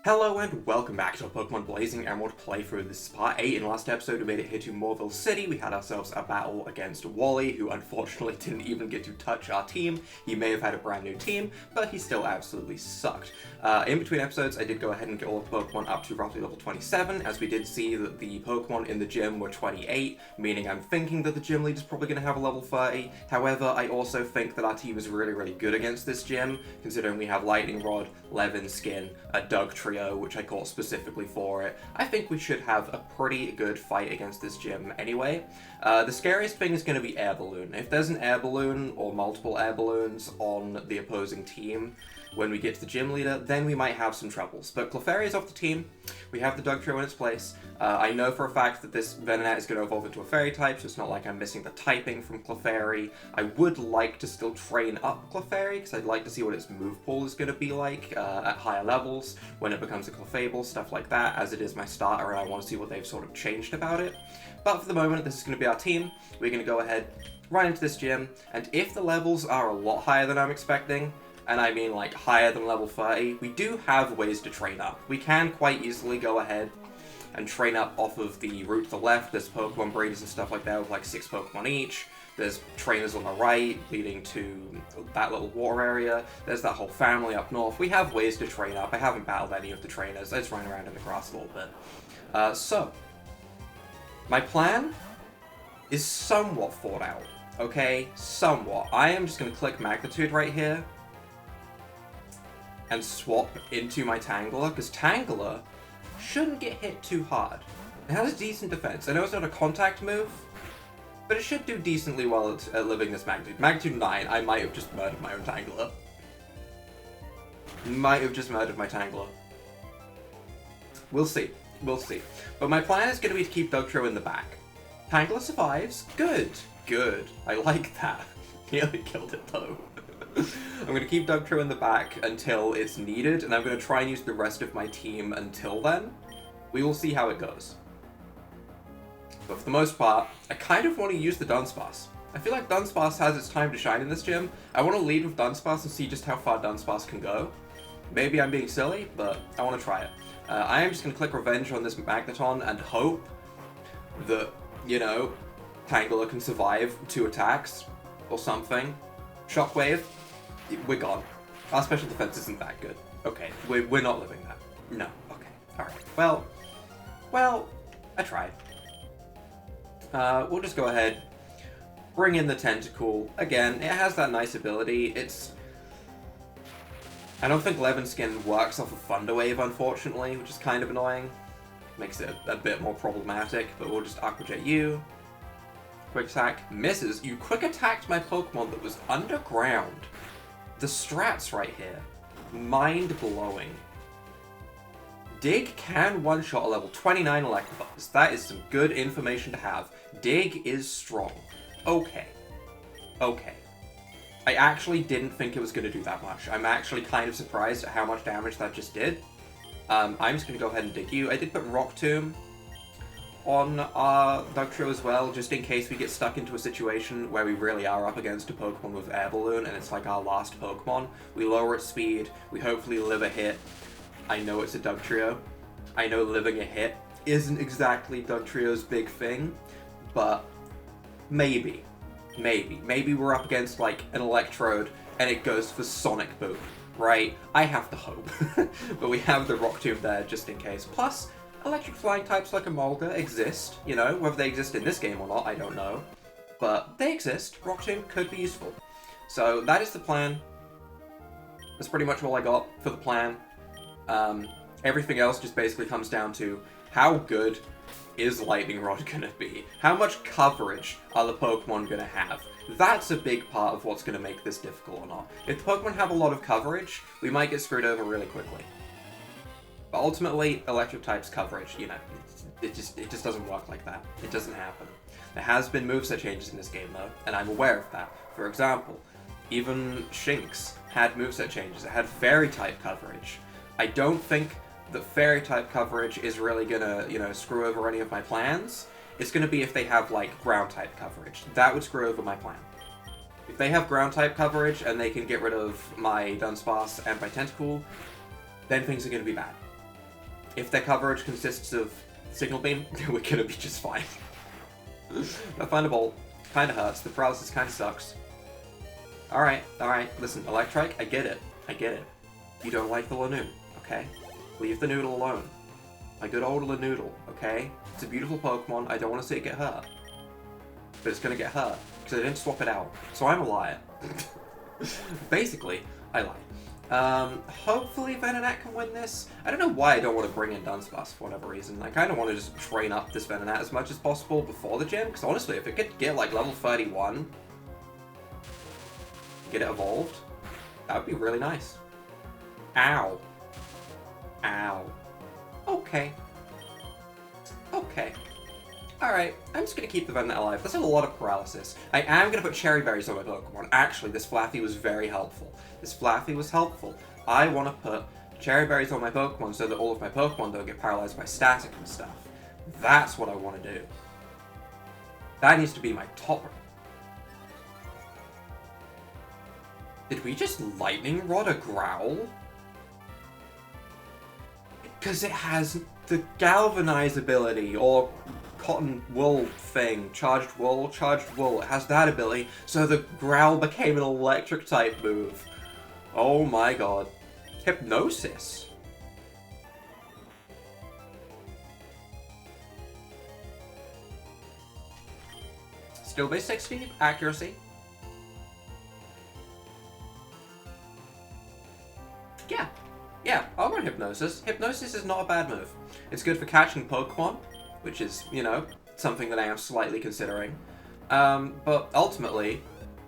Hello and welcome back to a Pokemon Blazing Emerald playthrough. This is part 8. In the last episode we made it here to Morville City. We had ourselves a battle against Wally, who unfortunately didn't even get to touch our team. He may have had a brand new team, but he still absolutely sucked. In between episodes I did go ahead and get all the Pokemon up to roughly level 27, as we did see that the Pokemon in the gym were 28, meaning I'm thinking that the gym lead is probably going to have a level 30. However, I also think that our team is really good against this gym, considering we have Lightning Rod, Levin Skin, a Doug Trio, which I caught specifically for it. I think we should have a pretty good fight against this gym anyway. The scariest thing is going to be Air Balloon. If there's an Air Balloon or multiple Air Balloons on the opposing team when we get to the gym leader, then we might have some troubles. But Clefairy is off the team. We have the Doug Trio in its place. I know for a fact that this Venonat is going to evolve into a Fairy type, so it's not like I'm missing the typing from Clefairy. I would like to still train up Clefairy, because I'd like to see what its move pool is going to be like at higher levels, when it becomes a Clefable, stuff like that, as it is my starter, and I want to see what they've sort of changed about it. But for the moment, this is going to be our team. We're going to go ahead, right into this gym, and if the levels are a lot higher than I'm expecting, and I mean like higher than level 30, we do have ways to train up. We can quite easily go ahead and train up off of the route to the left. There's Pokemon breeders and stuff like that with like 6 Pokemon each. There's trainers on the right leading to that little water area. There's that whole family up north. We have ways to train up. I haven't battled any of the trainers. I just ran around in the grass a little bit. So, my plan is somewhat thought out, okay? Somewhat. I am just going to click Magnitude right here and swap into my Tangler, because Tangler shouldn't get hit too hard. It has a decent defense. I know it's not a contact move, but it should do decently well at living this Magnitude. Magnitude 9, I might have just murdered my own Tangler. Might have just murdered my Tangler. We'll see. We'll see. But my plan is going to be to keep Dugtrio in the back. Tangler survives. Good. Good. I like that. Nearly killed it though. I'm going to keep Dugtrio in the back until it's needed, and I'm going to try and use the rest of my team until then. We will see how it goes. But for the most part, I kind of want to use the Dunsparce. I feel like Dunsparce has its time to shine in this gym. I want to lead with Dunsparce and see just how far Dunsparce can go. Maybe I'm being silly, but I want to try it. I am just going to click Revenge on this Magneton and hope that, you know, Tangler can survive 2 attacks or something. Shockwave. We're gone. Our special defense isn't that good. Okay, we're not living that. No. Okay. Alright. Well, I tried. We'll just go ahead, bring in the Tentacool. Again, it has that nice ability. I don't think Levin Skin works off of Thunder Wave, unfortunately, which is kind of annoying. Makes it a bit more problematic, but we'll just Aqua Jet you. Quick attack. Misses. You quick attacked my Pokemon that was underground. The strats right here. Mind-blowing. Dig can one-shot a level 29 Electabuzz. That is some good information to have. Dig is strong. Okay. Okay. I actually didn't think it was going to do that much. I'm actually kind of surprised at how much damage that just did. I'm just going to go ahead and dig you. I did put Rock Tomb on our Dugtrio as well, just in case we get stuck into a situation where we really are up against a Pokemon with Air Balloon and it's like our last Pokemon. We lower its speed, we hopefully live a hit. I know it's a Dugtrio. I know living a hit isn't exactly Dugtrio's big thing, but maybe we're up against like an Electrode and it goes for Sonic Boom, right? I have to hope. But we have the Rock Tomb there just in case. Plus, electric flying types like a Molga exist, you know, whether they exist in this game or not, I don't know. But they exist. Rock Tomb could be useful. So that is the plan. That's pretty much all I got for the plan. Everything else just basically comes down to how good is Lightning Rod gonna be? How much coverage are the Pokemon gonna have? That's a big part of what's gonna make this difficult or not. If the Pokemon have a lot of coverage, we might get screwed over really quickly. But ultimately, electric type's coverage, you know, it just doesn't work like that. It doesn't happen. There has been moveset changes in this game though, and I'm aware of that. For example, even Shinx had moveset changes. It had Fairy type coverage. I don't think that Fairy type coverage is really gonna, you know, screw over any of my plans. It's gonna be if they have like ground type coverage. That would screw over my plan. If they have ground type coverage and they can get rid of my Dunsparce and my Tentacool, then things are gonna be bad. if their coverage consists of Signal Beam, we're gonna be just fine. That Thunderbolt kinda hurts, the paralysis kinda sucks. Alright, listen, Electrike, I get it. You don't like the Lanoon, okay? Leave the Noodle alone. My good old Lanoodle, okay? It's a beautiful Pokemon, I don't want to see it get hurt. But it's gonna get hurt, because I didn't swap it out. So I'm a liar. Basically, I lie. Hopefully Venonat can win this. I don't know why I don't want to bring in Dunsparce for whatever reason. I kind of want to just train up this Venonat as much as possible before the gym, because honestly, if it could get like level 31, get it evolved, that would be really nice. Ow. Ow. Okay. Alright, I'm just gonna keep the Venonat alive. That's a lot of paralysis. I am gonna put Cherry Berries on my Pokemon. Actually, this Flaffy was very helpful. I want to put Cherry Berries on my Pokemon so that all of my Pokemon don't get paralyzed by static and stuff. That's what I want to do. That needs to be my top. Did we just Lightning Rod a Growl? Because it has the Galvanize ability, or Cotton Wool thing, Charged Wool. It has that ability, so the Growl became an electric type move. Oh my god. Hypnosis. Skill base 60, accuracy. Yeah, I'll run Hypnosis. Hypnosis is not a bad move. It's good for catching Pokemon, which is, you know, something that I am slightly considering. But ultimately,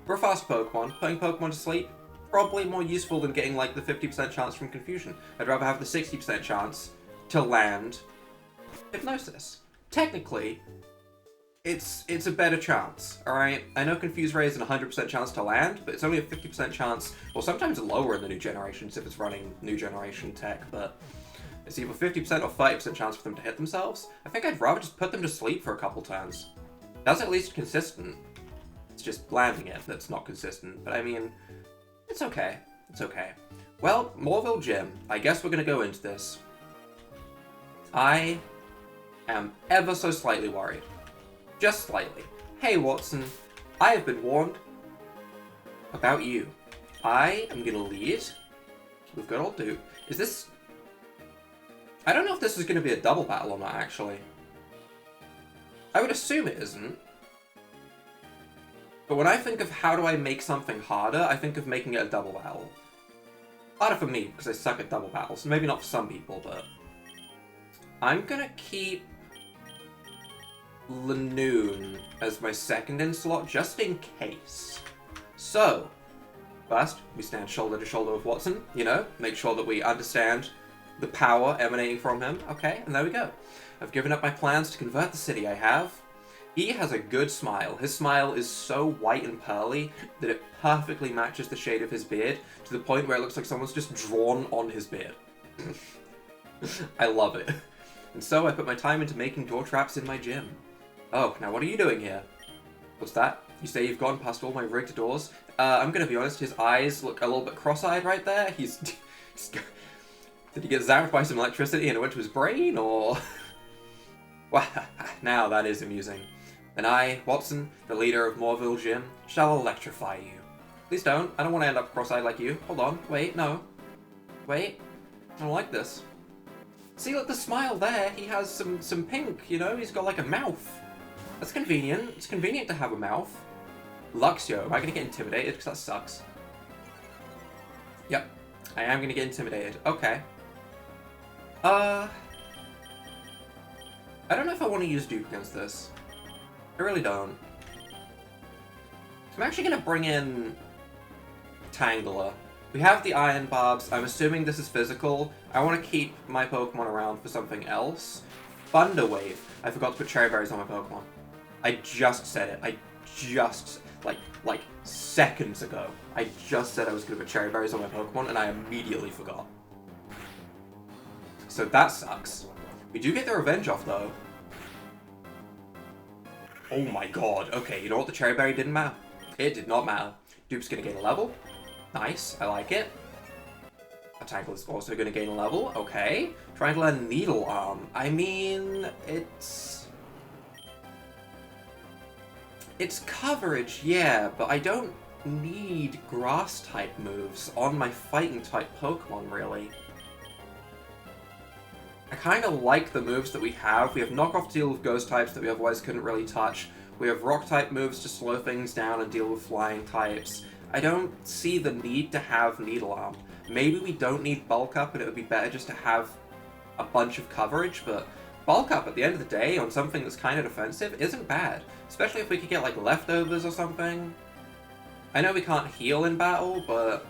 for a fast Pokemon, putting Pokemon to sleep, probably more useful than getting like the 50% chance from Confusion. I'd rather have the 60% chance to land Hypnosis. Technically, it's a better chance, alright? I know Confuse Ray is an 100% chance to land, but it's only a 50% chance, or sometimes lower in the new generations if it's running new generation tech, but it's either 50% or 30% chance for them to hit themselves. I think I'd rather just put them to sleep for a couple turns. That's at least consistent. It's just landing it that's not consistent, but I mean, it's okay. Well, Moorville Gym. I guess we're gonna go into this. I am ever so slightly worried. Just slightly. Hey Wattson, I have been warned about you. I am gonna lead with good old Duke. Is this... I don't know if this is gonna be a double battle or not, actually. I would assume it isn't. But when I think of how do I make something harder, I think of making it a double battle. Harder for me, because I suck at double battles. Maybe not for some people, but... I'm gonna keep Lanoon as my second in slot, just in case. So, first, we stand shoulder to shoulder with Wattson, you know, make sure that we understand the power emanating from him. Okay, and there we go. I've given up my plans to convert the city I have. He has a good smile. His smile is so white and pearly that it perfectly matches the shade of his beard to the point where it looks like someone's just drawn on his beard. I love it. And so I put my time into making door traps in my gym. Oh, now what are you doing here? What's that? You say you've gone past all my rigged doors? I'm gonna be honest, his eyes look a little bit cross-eyed right there. Did he get zapped by some electricity and it went to his brain, or...? Well, now that is amusing. Then I, Wattson, the leader of Moorville Gym, shall electrify you. Please don't. I don't want to end up cross-eyed like you. Hold on. Wait, no. Wait. I don't like this. See, look, the smile there. He has some pink, you know? He's got like a mouth. That's convenient. It's convenient to have a mouth. Luxio. Am I going to get intimidated? Because that sucks. Yep. I am going to get intimidated. Okay. I don't know if I want to use Dupe against this. I really don't. I'm actually going to bring in Tangela. We have the Iron Barbs. I'm assuming this is physical. I want to keep my Pokemon around for something else. Thunder Wave. I forgot to put Cherry Berries on my Pokemon. I just said it. I just, like seconds ago, I just said I was going to put Cherry Berries on my Pokemon, and I immediately forgot. So that sucks. We do get the revenge off, though. Oh my god. Okay, you know what? The Cherry Berry didn't matter. It did not matter. Dupe's gonna gain a level. Nice. I like it. Tackle is also going to gain a level. Okay. Trying to learn Needle Arm. I mean, it's coverage, yeah, but I don't need Grass-type moves on my Fighting-type Pokemon, really. I kind of like the moves that we have. We have Knockoff to deal with Ghost types that we otherwise couldn't really touch. We have Rock-type moves to slow things down and deal with Flying types. I don't see the need to have Needle Arm. Maybe we don't need Bulk Up and it would be better just to have a bunch of coverage, but Bulk Up at the end of the day on something that's kind of defensive isn't bad. Especially if we could get like leftovers or something. I know we can't heal in battle, but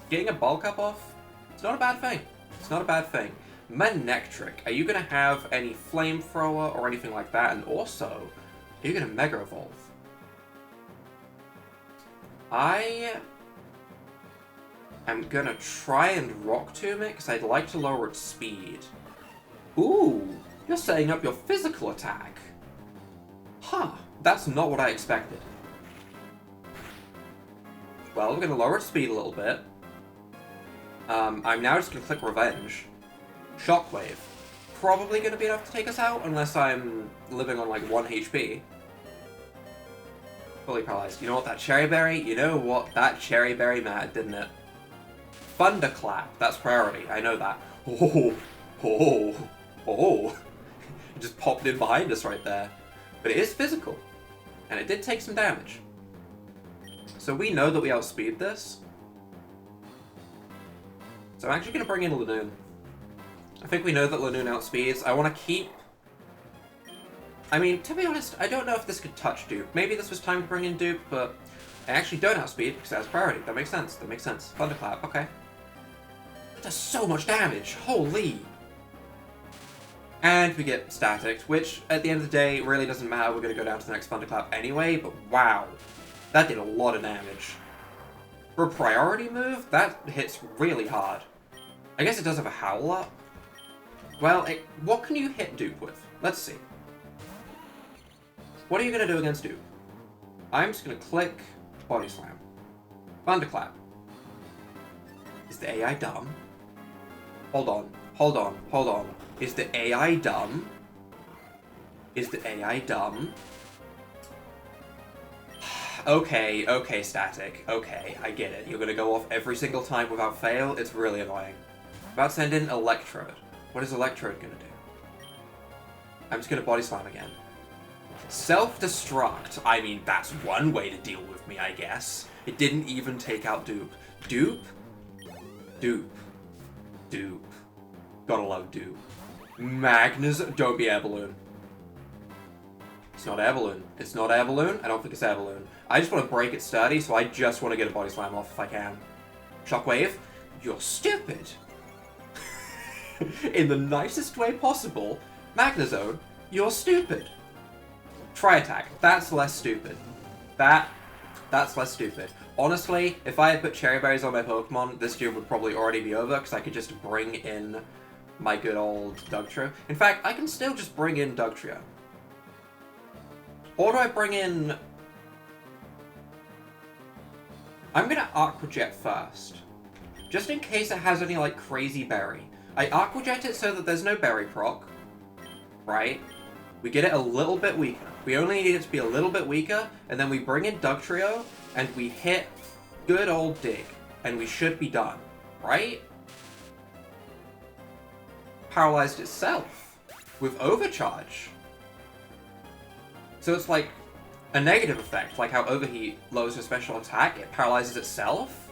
getting a Bulk Up off, it's not a bad thing. It's not a bad thing. Manectric, are you going to have any Flamethrower or anything like that? And also, are you going to Mega Evolve? I am going to try and Rock Tomb it, because I'd like to lower its speed. Ooh, you're setting up your physical attack. Huh, that's not what I expected. Well, we're going to lower its speed a little bit. I'm now just going to click Revenge. Shockwave. Probably going to be enough to take us out, unless I'm living on like 1 HP. Fully paralyzed. You know what, that Cherry Berry? You know what, that Cherry Berry mattered, didn't it? Thunderclap. That's priority. I know that. Oh, oh, oh. It just popped in behind us right there. But it is physical. And it did take some damage. So we know that we outspeed this. So I'm actually going to bring in Lanoon. I think we know that Lanoon outspeeds. I want to keep... I mean, to be honest, I don't know if this could touch Dupe. Maybe this was time to bring in Dupe, but I actually don't outspeed because that's priority. That makes sense. That makes sense. Thunderclap. Okay. That does so much damage. Holy. And we get Static, which at the end of the day really doesn't matter. We're going to go down to the next Thunderclap anyway, but wow. That did a lot of damage. For a priority move, that hits really hard. I guess it does have a Howl Up. Well, what can you hit Dupe with? Let's see. What are you going to do against Dupe? I'm just going to click Body Slam. Thunderclap. Is the AI dumb? Hold on. Hold on. Hold on. Is the AI dumb? Is the AI dumb? Okay, okay, Static. Okay, I get it. You're going to go off every single time without fail. It's really annoying. About to send in Electrode. What is Electrode going to do? I'm just going to Body Slam again. Self-destruct. I mean, that's one way to deal with me, I guess. It didn't even take out Dupe. Dupe? Dupe. Dupe. Gotta love Dupe. Magnus, don't be Air Balloon. It's not Air Balloon. It's not Air Balloon. I don't think it's Air Balloon. I just want to break it sturdy, so I just want to get a Body Slam off if I can. Shockwave, you're stupid. In the nicest way possible, Magnezone, you're stupid. Tri-Attack, that's less stupid. That's less stupid. Honestly, if I had put Cherry Berries on my Pokemon, this gym would probably already be over, because I could just bring in my good old Dugtrio. In fact, I can still just bring in Dugtrio. Or do I bring in... I'm gonna Aqua Jet first. Just in case it has any, like, crazy berry. I Aqua Jet it so that there's no berry proc. Right? We get it a little bit weaker. We only need it to be a little bit weaker, and then we bring in Dugtrio, and we hit good old Dig. And we should be done. Right? Paralyzed itself. With Overcharge. So it's like a negative effect, like how Overheat lowers your special attack, it paralyzes itself.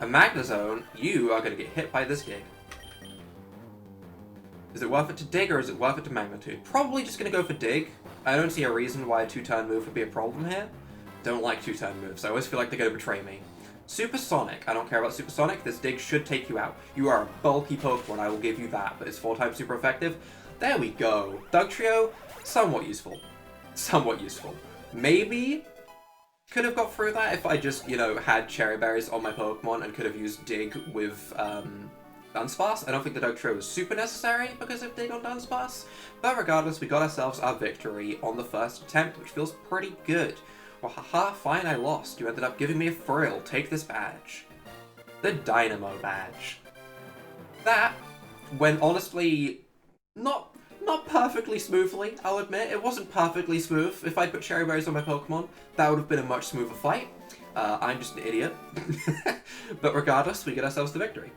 A Magnezone, you are going to get hit by this Dig. Is it worth it to Dig or is it worth it to Magnitude? Probably just going to go for Dig. I don't see a reason why a 2-turn move would be a problem here. Don't like 2-turn moves. I always feel like they're going to betray me. Supersonic. I don't care about Supersonic. This Dig should take you out. You are a bulky Pokemon, I will give you that, but it's 4 times super effective. There we go. Dugtrio, somewhat useful. Somewhat useful. Maybe could have got through that if I just, you know, had Cherry Berries on my Pokemon and could have used Dig with Dunsparce. I don't think the Dugtrio was super necessary because of Dig on Dunsparce. But regardless, we got ourselves our victory on the first attempt, which feels pretty good. Well, haha, fine, I lost. You ended up giving me a frill. Take this badge. the Dynamo badge. That went honestly not perfectly smoothly, I'll admit. It wasn't perfectly smooth. If I put Cherry Berries on my Pokemon, that would have been a much smoother fight. I'm just an idiot. But regardless, we get ourselves the victory.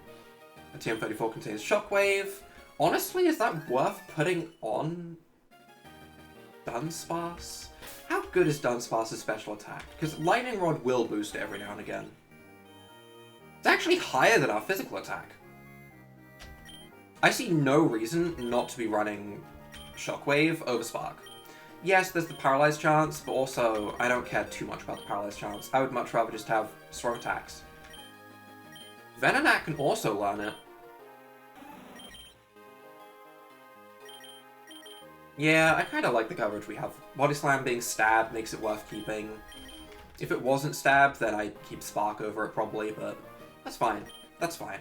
A TM34 contains Shockwave. Honestly, is that worth putting on Dunsparce? How good is Dunsparce's special attack? Because Lightning Rod will boost it every now and again. It's actually higher than our physical attack. I see no reason not to be running Shockwave over Spark. Yes, there's the Paralyzed chance, but also I don't care too much about the Paralyzed chance. I would much rather just have strong attacks. Venonat can also learn it. Yeah, I kind of like the coverage we have. Body Slam being stabbed makes it worth keeping. If it wasn't stabbed, then I'd keep Spark over it probably, but that's fine. That's fine.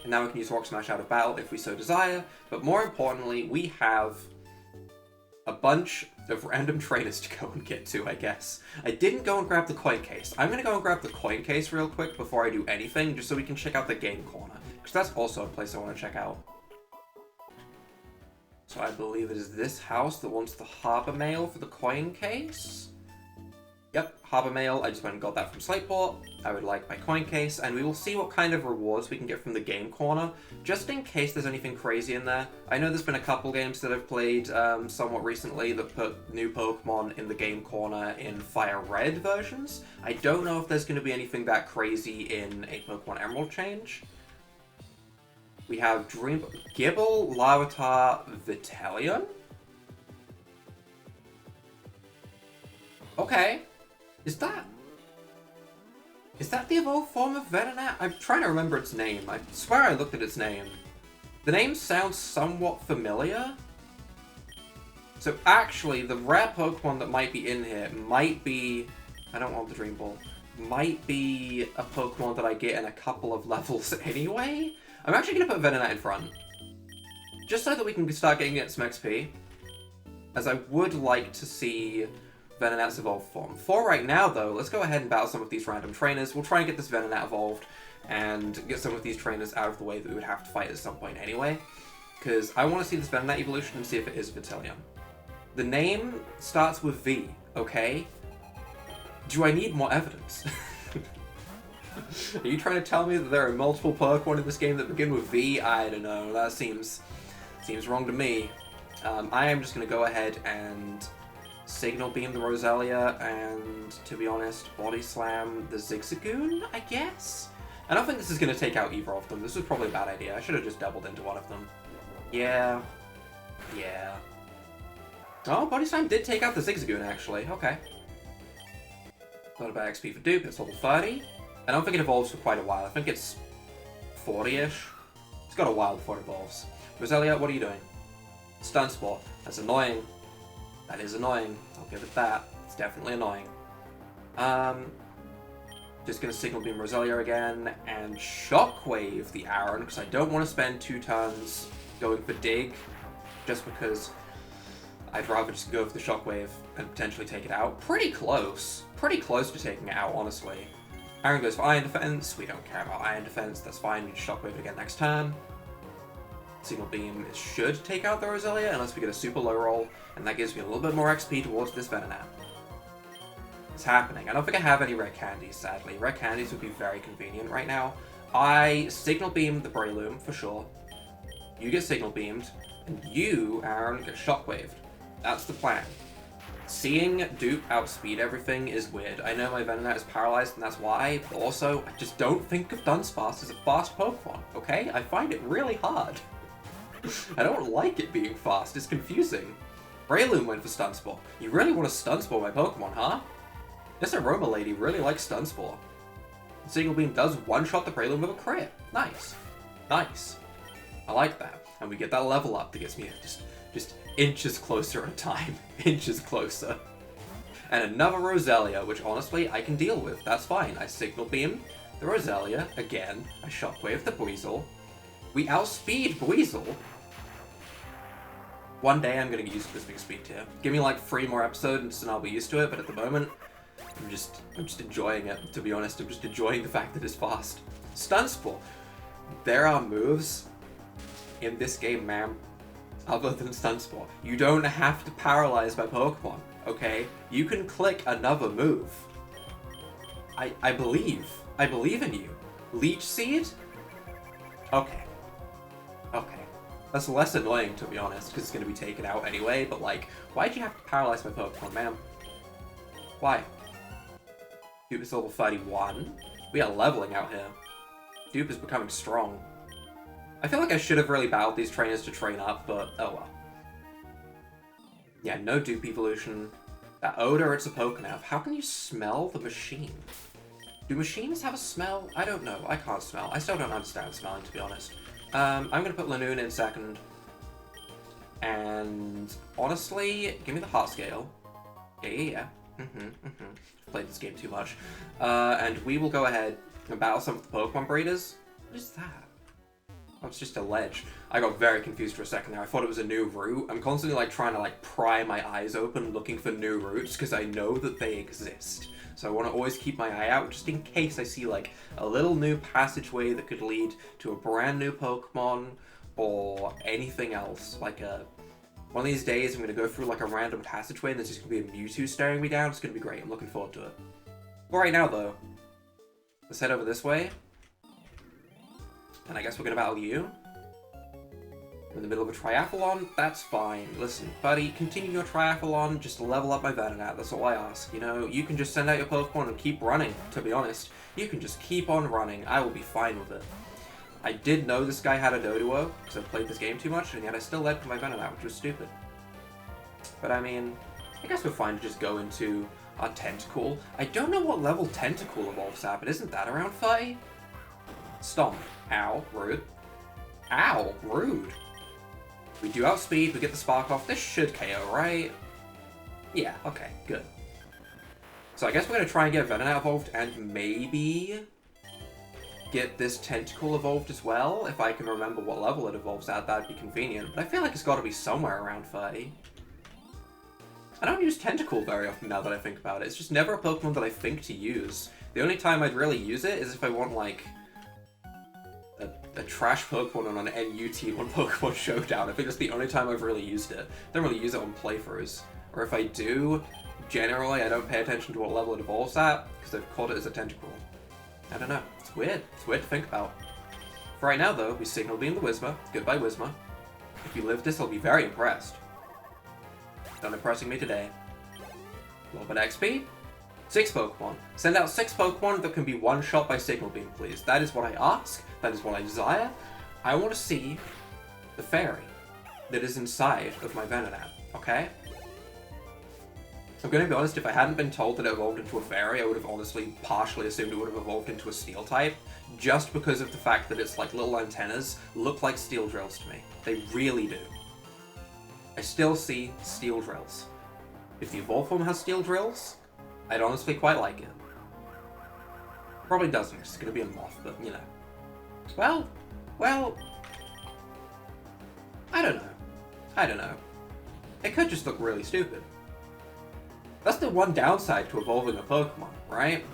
And now we can use Rock Smash out of battle if we so desire, but more importantly, we have a bunch of random trainers to go and get to, I guess. I didn't go and grab the coin case. I'm going to go and grab the coin case real quick before I do anything, just so we can check out the game corner, because that's also a place I want to check out. So I believe it is this house that wants the Harbor Mail for the coin case. Yep, Harbor Mail. I just went and got that from Slateport. I would like my coin case, and we will see what kind of rewards we can get from the game corner, just in case there's anything crazy in there. I know there's been a couple games that I've played somewhat recently that put new Pokemon in the game corner in Fire Red versions. I don't know if there's going to be anything that crazy in a Pokemon Emerald change. We have Gible, Larvitar, Vitellion? Okay. Is that the evolved form of Venonat? I'm trying to remember its name. I swear I looked at its name. The name sounds somewhat familiar. So actually, the rare Pokemon that might be in here might be... I don't want the Dream Ball. Might be a Pokemon that I get in a couple of levels anyway. I'm actually going to put Venonat in front. Just so that we can start getting it some XP. As I would like to see Venonat's evolved form. For right now, though, let's go ahead and battle some of these random trainers. We'll try and get this Venonat evolved and get some of these trainers out of the way that we would have to fight at some point anyway. Because I want to see this Venonat evolution and see if it is Vitellion. The name starts with V, okay? Do I need more evidence? Are you trying to tell me that there are multiple Pokemon in this game that begin with V? I don't know. That seems wrong to me. I am just going to go ahead and Signal Beam the Roselia and, to be honest, Body Slam the Zigzagoon, I guess? I don't think this is going to take out either of them. This was probably a bad idea. I should have just doubled into one of them. Yeah. Yeah. Oh, Body Slam did take out the Zigzagoon, actually. Okay. Not a bad XP for Dupe. It's level 30. I don't think it evolves for quite a while. I think it's 40-ish. It's got a while before it evolves. Roselia, what are you doing? Stun Spore. That's annoying. That is annoying. I'll give it that. It's definitely annoying. Just gonna Signal Beam Roselia again, and Shockwave the Aaron, because I don't want to spend 2 turns going for Dig, just because I'd rather just go for the Shockwave and potentially take it out. Pretty close to taking it out, honestly. Aaron goes for Iron Defense. We don't care about Iron Defense. That's fine. We just Shockwave it again next turn. Signal Beam should take out the Roselia unless we get a super low roll, and that gives me a little bit more XP towards this Venonat. It's happening. I don't think I have any red candies, sadly. Red candies would be very convenient right now. I Signal Beam the Breloom for sure. You get Signal Beamed, and you, Aaron, get Shockwaved. That's the plan. Seeing Dupe outspeed everything is weird. I know my Venonat is paralyzed and that's why, but also, I just don't think of Dunsparce as a fast Pokemon, okay? I find it really hard. I don't like it being fast, it's confusing. Breloom went for Stun Spore. You really want to Stun Spore my Pokemon, huh? This Aroma Lady really likes Stun Spore. Signal Beam does one-shot the Breloom with a crit. Nice. Nice. I like that. And we get that level up that gets me just inches closer at a time. Inches closer. And another Roselia, which honestly I can deal with. That's fine. I Signal Beam the Roselia again. I Shockwave the Buizel. We outspeed Buizel. One day I'm going to use this big speed tier. Give me like 3 more episodes and I'll be used to it, but at the moment, I'm just enjoying it, to be honest. I'm just enjoying the fact that it's fast. Stun Spore. There are moves in this game, ma'am, other than Stun Spore. You don't have to paralyze my Pokemon, okay? You can click another move. I believe. I believe in you. Leech Seed? Okay. Okay. That's less annoying, to be honest, because it's going to be taken out anyway, but like, why'd you have to paralyze my Pokemon, ma'am? Why? Dupe is level 31. We are leveling out here. Dupe is becoming strong. I feel like I should have really battled these trainers to train up, but oh well. Yeah, no Dupe evolution. That odor, it's a Pokénav. How can you smell the machine? Do machines have a smell? I don't know. I can't smell. I still don't understand smelling, to be honest. I'm going to put Lanoon in second. And honestly, give me the heart scale. Yeah. I've played this game too much. And we will go ahead and battle some of the Pokemon breeders. What is that? Oh, it's just a ledge. I got very confused for a second there. I thought it was a new route. I'm constantly like trying to like pry my eyes open looking for new routes because I know that they exist. So I want to always keep my eye out just in case I see like a little new passageway that could lead to a brand new Pokemon or anything else. Like one of these days I'm going to go through like a random passageway and there's just going to be a Mewtwo staring me down. It's going to be great. I'm looking forward to it. But right now though, let's head over this way. And I guess we're going to battle you. We're in the middle of a triathlon, that's fine. Listen, buddy, continue your triathlon, just level up my Venonat, that's all I ask. You know, you can just send out your Pokemon and keep running, to be honest. You can just keep on running, I will be fine with it. I did know this guy had a Doduo, because I've played this game too much, and yet I still led with my Venonat, which was stupid. But I mean, I guess we're fine to just go into our Tentacool. I don't know what level Tentacool evolves at, but isn't that around 30? Stomp. Ow, rude. Ow, rude. We do outspeed, we get the spark off. This should KO, right? Yeah, okay, good. So I guess we're going to try and get Venonat evolved and maybe get this Tentacool evolved as well. If I can remember what level it evolves at, that'd be convenient. But I feel like it's got to be somewhere around 30. I don't use Tentacool very often now that I think about it. It's just never a Pokemon that I think to use. The only time I'd really use it is if I want, like, a trash Pokemon on an NU team on Pokemon Showdown. I think that's the only time I've really used it. I don't really use it on playthroughs. Or if I do, generally I don't pay attention to what level it evolves at, because I've caught it as a Tentacool. I don't know. It's weird. It's weird to think about. For right now, though, we Signal Beam the Whismur. Goodbye, Whismur. If you live this, I'll be very impressed. Done impressing me today. A little bit of XP. 6 Pokemon. Send out 6 Pokemon that can be one-shot by Signal Beam, please. That is what I ask. That is what I desire. I want to see the fairy that is inside of my Venonat, okay? I'm going to be honest, if I hadn't been told that it evolved into a fairy, I would have honestly partially assumed it would have evolved into a steel type, just because of the fact that its like little antennas look like steel drills to me. They really do. I still see steel drills. If the evolved form has steel drills, I'd honestly quite like it. Probably doesn't, it's going to be a moth, but you know. Well, I don't know. It could just look really stupid. That's the one downside to evolving a Pokemon, right?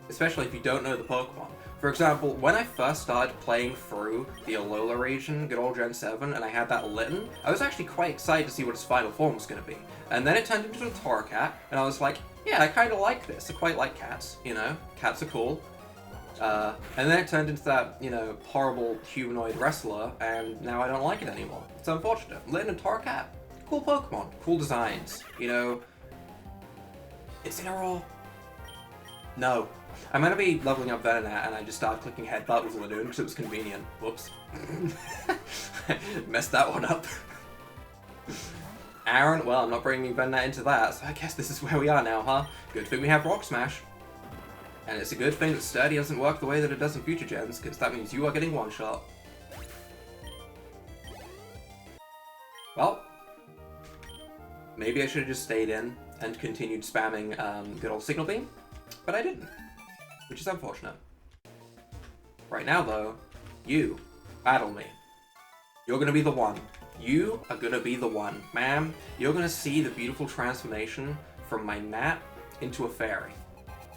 Especially if you don't know the Pokemon. For example, when I first started playing through the Alola region, good old Gen 7, and I had that Litten, I was actually quite excited to see what its final form was going to be. And then it turned into a Torracat, and I was like, yeah, I kind of like this. I quite like cats, you know? Cats are cool. And then it turned into that, you know, horrible humanoid wrestler, and now I don't like it anymore. It's unfortunate. Litten and Torracat, cool Pokemon, cool designs, you know? Incineroar? No. I'm gonna be leveling up Venonat, and I just started clicking Headbutt with Lanoon because it was convenient. Whoops. Messed that one up. Aaron, well, I'm not bringing Venonat into that, so I guess this is where we are now, huh? Good thing we have Rock Smash. And it's a good thing that Sturdy doesn't work the way that it does in future gens, because that means you are getting one-shot. Well, maybe I should have just stayed in and continued spamming good old Signal Beam, but I didn't, which is unfortunate. Right now, though, you battle me. You're gonna be the one. You are gonna be the one. Ma'am, you're gonna see the beautiful transformation from my Nat into a fairy.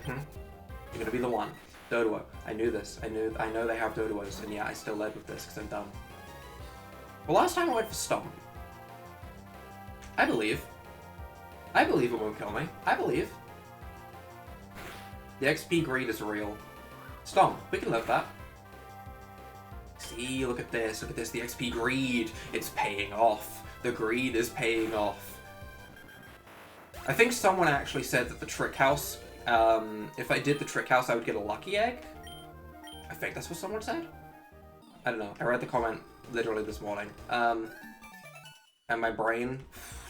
You're gonna be the one. Doduo. I knew this. I know they have Doduos, and yeah, I still led with this because I'm dumb. Well, last time I went for Stomp. I believe. I believe it won't kill me. I believe. The XP greed is real. Stomp. We can live that. See, look at this. Look at this. The XP greed. It's paying off. The greed is paying off. I think someone actually said that the trick house, if I did the trick house, I would get a lucky egg. I think that's what someone said. I don't know. I read the comment literally this morning. And my brain,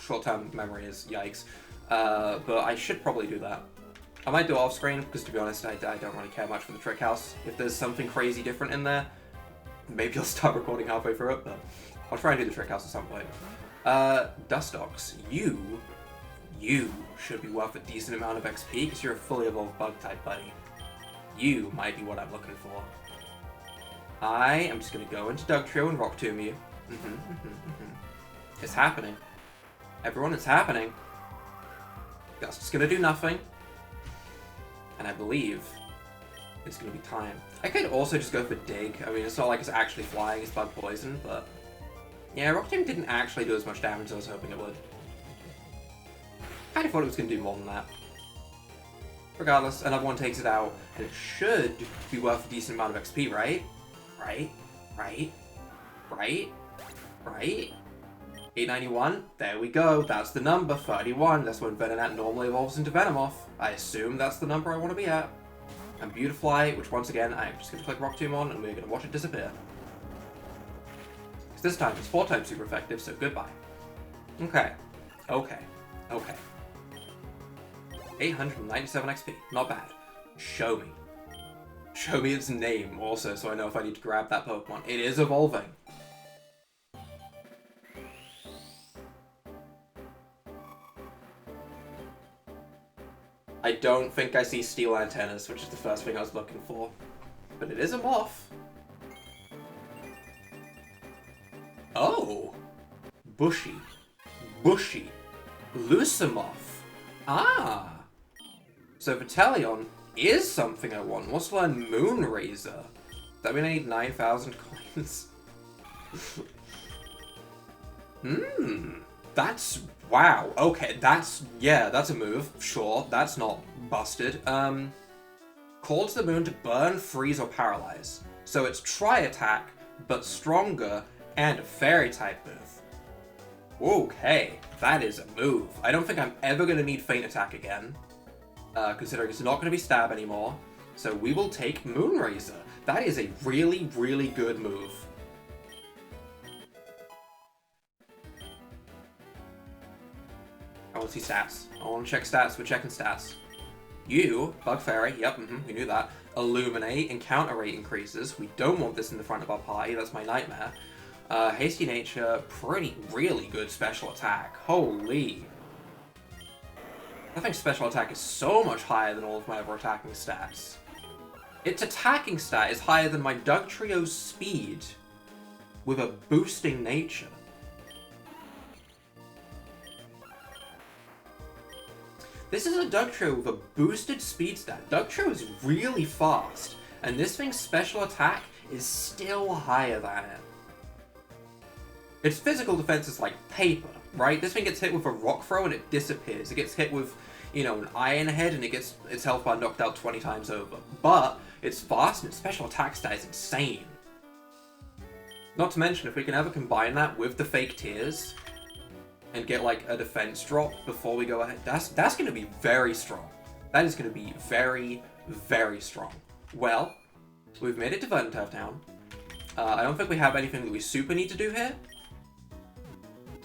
short-term memory is yikes. But I should probably do that. I might do it off-screen, because to be honest, I don't really care much for the trick house. If there's something crazy different in there, maybe I'll start recording halfway through it, but I'll try and do the trick house at some point. Dustox, you should be worth a decent amount of XP, because you're a fully evolved bug type, buddy. You might be what I'm looking for. I am just going to go into Dugtrio and Rock Tomb you. It's happening. Everyone, it's happening. That's just going to do nothing. And I believe it's going to be time. I could also just go for Dig. I mean, it's not like it's actually flying, it's bug poison, but... yeah, Rock Tomb didn't actually do as much damage as I was hoping it would. Kind of thought it was going to do more than that. Regardless, another one takes it out, and it should be worth a decent amount of XP, right? Right? 891? There we go, that's the number, 31. That's when Venonat normally evolves into Venomoth. I assume that's the number I want to be at. And Beautifly, which once again, I'm just going to click Rock Tomb on, and we're going to watch it disappear. Because this time, it's 4 times super effective, so goodbye. Okay. 897 XP, not bad. Show me. Show me its name also, so I know if I need to grab that Pokemon. It is evolving. I don't think I see steel antennas, which is the first thing I was looking for. But it is a moth. Oh! Bushy. Lucemoth. Ah! So Vitalion is something I want. Wants to learn Moonrazor. That mean I need 9,000 coins? That's... wow. Okay, that's a move. Sure, that's not busted. Call to the moon to burn, freeze, or paralyze. So it's Tri-Attack, but stronger, and a Fairy-type move. Okay, that is a move. I don't think I'm ever going to need Feint Attack again. Considering it's not going to be Stab anymore. So we will take Moonrazor. That is a really, really good move. I want to see stats. I want to check stats. We're checking stats. You, Bug Fairy, yep, we knew that. Illuminate, encounter rate increases. We don't want this in the front of our party, that's my nightmare. Hasty Nature, really good special attack. Holy. I think special attack is so much higher than all of my other attacking stats. Its attacking stat is higher than my Dugtrio's speed with a boosting nature. This is a Dugtrio with a boosted speed stat. Dugtrio is really fast, and this thing's special attack is still higher than it. Its physical defense is like paper, right? This thing gets hit with a rock throw and it disappears. It gets hit with, you know, an Iron Head and it gets its health bar knocked out 20 times over. But it's fast and its special attack stat is insane. Not to mention, if we can ever combine that with the fake tears and get like a defense drop before we go ahead, that's going to be very strong. That is going to be very, very strong. Well, we've made it to Venonat Town. I don't think we have anything that we super need to do here.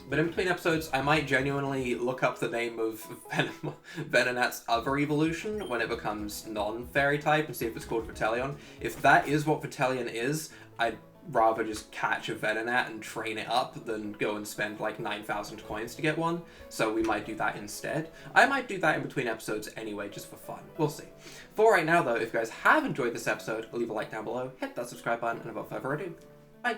But in between episodes, I might genuinely look up the name of Venonat's other evolution when it becomes non-fairy type and see if it's called Vitalion. If that is what Vitalion is, I'd rather just catch a Venonat and train it up than go and spend like 9,000 coins to get one. So we might do that instead. I might do that in between episodes anyway, just for fun. We'll see. For right now though, if you guys have enjoyed this episode, leave a like down below, hit that subscribe button, and without further ado, bye!